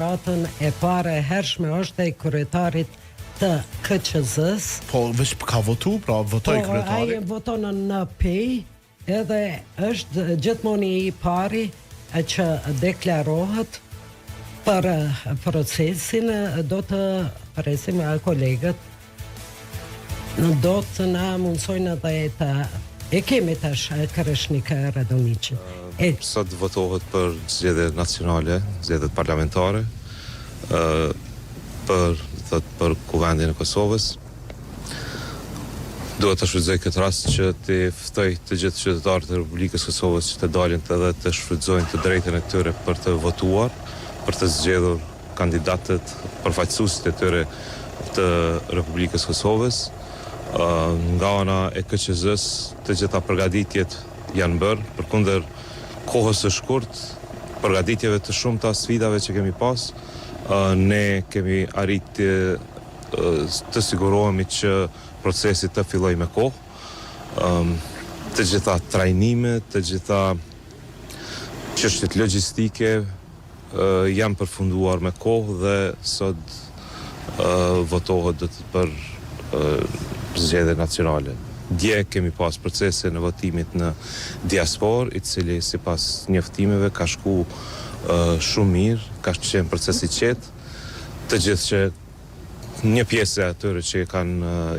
Ratën e pare hershme është e kryetarit të KQZ-s. Po, veç ka votu, pra votoj kryetari. Ai voton në PEI, edhe është gjithmoni i pari që deklarohet për procesin. Do të presim kolegët, do të na mundsojnë edhe të e kemi tash Kreshnik Radonici. Sot votohet për zgjedhjet nacionale, zgjedhjet parlamentare, për Kuvendin e Kosovës. Duhet të shfrytëzoj këtë rast që të ftoj të gjithë qytetarët e Republikës Kosovës që të dalin edhe të shfrytëzojnë të drejtën e tyre për të votuar, për të zgjedhur kandidatët përfaqësuesit e tyre të Republikës Kosovës. Nga ana e KQZ-s të gjitha përgatitjet janë bërë, përkundër kohës së shkurt, përgatitjeve të shumta sfidave që kemi pas, ne kemi arritur të sigurohemi që procesi të fillojë me kohë. Të gjitha trajnimet, të gjitha çështjet logjistike janë përfunduar me kohë dhe sot votohet për zgjedhje nacionale. Dje kemi pas procesin e votimit në diaspor, i cili sipas njoftimeve ka shku shumë mirë, ka qenë proces i qetë, të gjithë që një pjesë e atyre që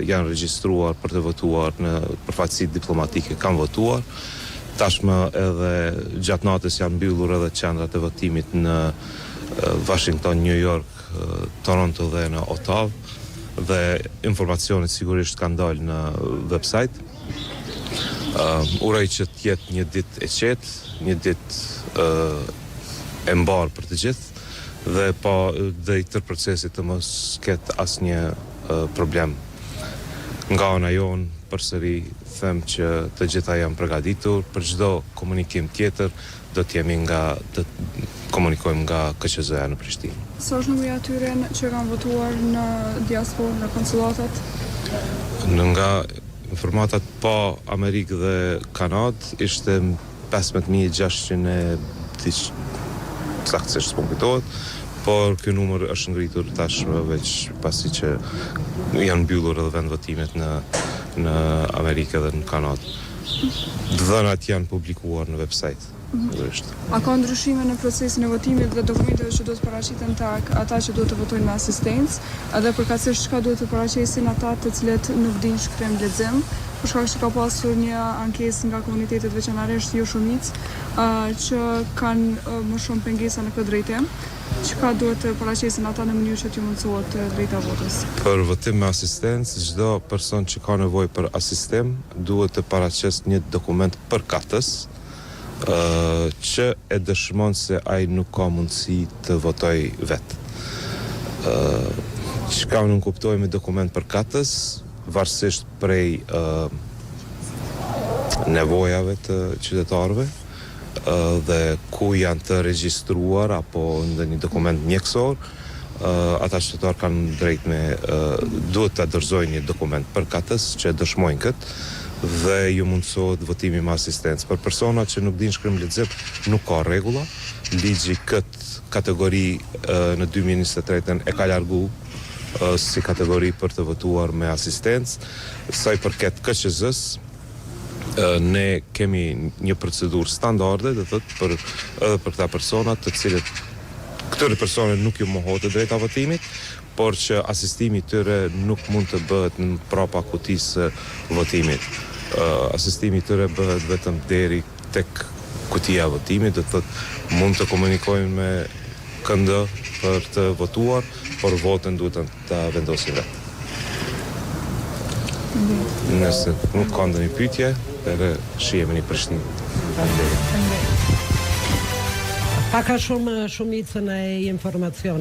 janë regjistruar për të votuar në përfaqësitë diplomatike kanë votuar. Tashmë edhe gjatë natës janë mbyllur edhe qendrat e votimit në Washington, New York, Toronto dhe në Ottawa. Dhe informacionet sigurisht kanë dalë në website. Uroj që të jetë një ditë e qetë, një ditë e mbarë për të gjithë, dhe i tërë procesit të mos ketë asnjë problem. Nga ana jonë, përsëri them që të gjitha janë përgatitur për çdo komunikim tjetër, do të komunikojmë nga KQZ-ja në Prishtinë. Sa është numri atyre që kanë votuar në diasporë, në konsulatat? Nga informatat pa Amerikë dhe Kanadë ishte 15.600 saktësisht s'po kujtohet, por ky numër është ngritur tashmë veç pasi që janë mbyllur edhe vendvotimet në Amerikë dhe në Kanadë. Dhënat janë publikuar në website. A ka ndryshime në procesin e votimit dhe dokumenteve që do të paraqiten tek ata që duhet të votojnë me asistencë, edhe përkatësisht çka duhet të paraqesin ata të cilët nuk dinë shkrim lexim, për shkak që ka pasur një ankesë nga komunitetet veçanërisht jo shumicë që kanë më shumë pengesa në këtë drejtim. Çka duhet të paraqesin ata në mënyrë që t'ju mundsohet drejta votës? Për votim me asistencë, çdo person që ka nevojë për asistim duhet të paraqesë një dokument përkatës që e dëshmon se ai nuk ka mundësi të votoj vetë. Çka unë kuptoj me dokument përkatës, varësisht prej nevojave të qytetarëve dhe ku janë të regjistruar apo ndonjë dokument mjekësor, ata qytetarë kanë drejt duhet të dorëzojnë një dokument përkatës që dëshmojnë këtë, dhe ju mundësohet votimi me asistencë. Për personat që nuk dinë shkrim lexim, nuk ka rregulla. Ligji këtë kategori në 2023 e ka largu si kategori për të votuar me asistencë. Sa i përket KQZ-s, ne kemi një procedurë standarde, do thotë edhe për këta personat, të cilët këtyre personave nuk ju mohohet e drejta votimit, por që asistimi i tyre nuk mund të bëhet në prapa kutisë votimit. Asistimi i tyre bëhet vetëm deri tek kutia e votimit, do thotë mund të komunikojnë me KND për të votuar, por votën duhet ta vendosin vetë. Nëse nuk ka ndonjë pyetje, edhe shihemi në Prishtinë. Paka shumicën e informacion.